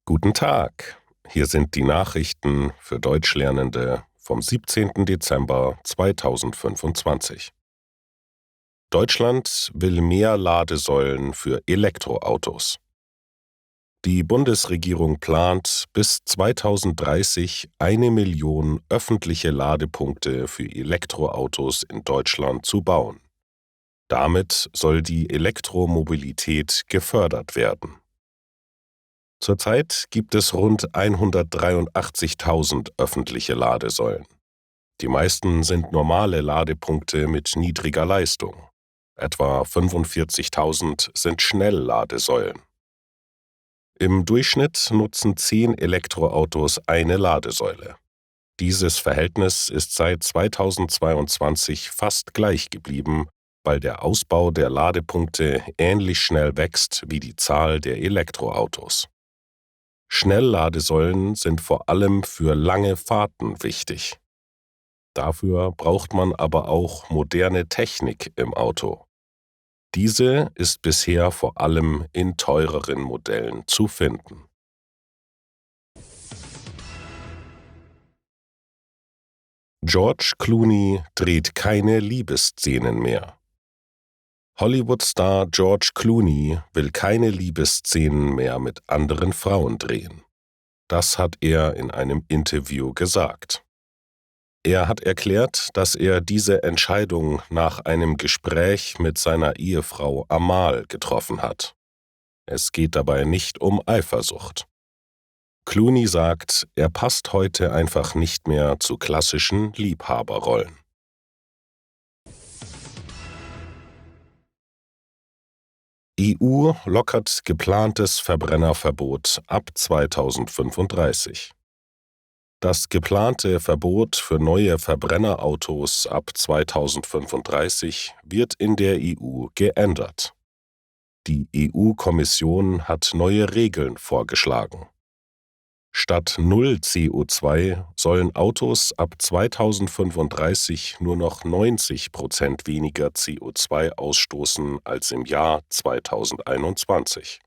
Guten Tag, hier sind die Nachrichten für Deutschlernende vom 17. Dezember 2025. Deutschland will mehr Ladesäulen für Elektroautos. Die Bundesregierung plant, bis 2030 1 Million öffentliche Ladepunkte für Elektroautos in Deutschland zu bauen. Damit soll die Elektromobilität gefördert werden. Zurzeit gibt es rund 183.000 öffentliche Ladesäulen. Die meisten sind normale Ladepunkte mit niedriger Leistung. Etwa 45.000 sind Schnellladesäulen. Im Durchschnitt nutzen 10 Elektroautos eine Ladesäule. Dieses Verhältnis ist seit 2022 fast gleich geblieben, weil der Ausbau der Ladepunkte ähnlich schnell wächst wie die Zahl der Elektroautos. Schnellladesäulen sind vor allem für lange Fahrten wichtig. Dafür braucht man aber auch moderne Technik im Auto. Diese ist bisher vor allem in teureren Modellen zu finden. George Clooney dreht keine Liebesszenen mehr. Hollywood-Star George Clooney will keine Liebesszenen mehr mit anderen Frauen drehen. Das hat er in einem Interview gesagt. Er hat erklärt, dass er diese Entscheidung nach einem Gespräch mit seiner Ehefrau Amal getroffen hat. Es geht dabei nicht um Eifersucht. Clooney sagt, er passt heute einfach nicht mehr zu klassischen Liebhaberrollen. EU lockert geplantes Verbrennerverbot ab 2035. Das geplante Verbot für neue Verbrennerautos ab 2035 wird in der EU geändert. Die EU-Kommission hat neue Regeln vorgeschlagen. Statt 0 CO2 sollen Autos ab 2035 nur noch 90% weniger CO2 ausstoßen als im Jahr 2021.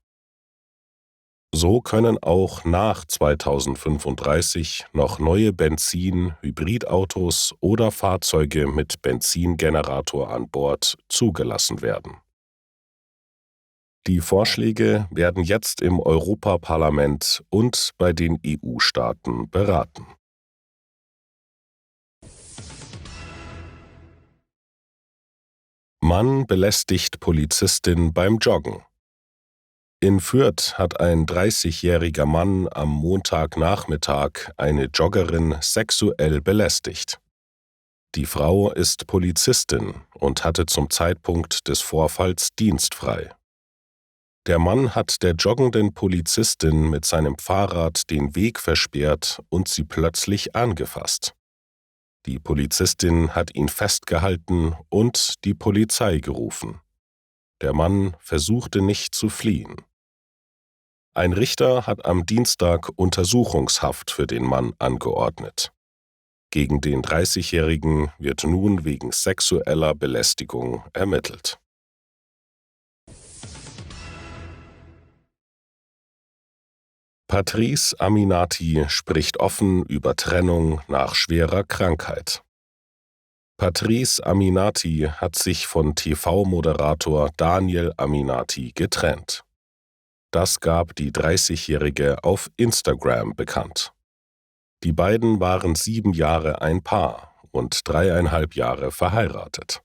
So können auch nach 2035 noch neue Benzin-Hybridautos oder Fahrzeuge mit Benzingenerator an Bord zugelassen werden. Die Vorschläge werden jetzt im Europaparlament und bei den EU-Staaten beraten. Mann belästigt Polizistin beim Joggen. In Fürth hat ein 30-jähriger Mann am Montagnachmittag eine Joggerin sexuell belästigt. Die Frau ist Polizistin und hatte zum Zeitpunkt des Vorfalls dienstfrei. Der Mann hat der joggenden Polizistin mit seinem Fahrrad den Weg versperrt und sie plötzlich angefasst. Die Polizistin hat ihn festgehalten und die Polizei gerufen. Der Mann versuchte nicht zu fliehen. Ein Richter hat am Dienstag Untersuchungshaft für den Mann angeordnet. Gegen den 30-Jährigen wird nun wegen sexueller Belästigung ermittelt. Patrice Aminati spricht offen über Trennung nach schwerer Krankheit. Patrice Aminati hat sich von TV-Moderator Daniel Aminati getrennt. Das gab die 30-Jährige auf Instagram bekannt. Die beiden waren 7 Jahre ein Paar und 3,5 Jahre verheiratet.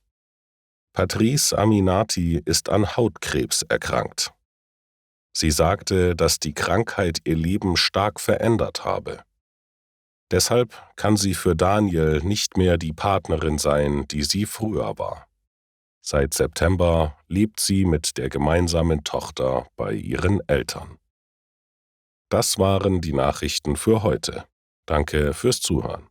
Patrice Aminati ist an Hautkrebs erkrankt. Sie sagte, dass die Krankheit ihr Leben stark verändert habe. Deshalb kann sie für Daniel nicht mehr die Partnerin sein, die sie früher war. Seit September lebt sie mit der gemeinsamen Tochter bei ihren Eltern. Das waren die Nachrichten für heute. Danke fürs Zuhören.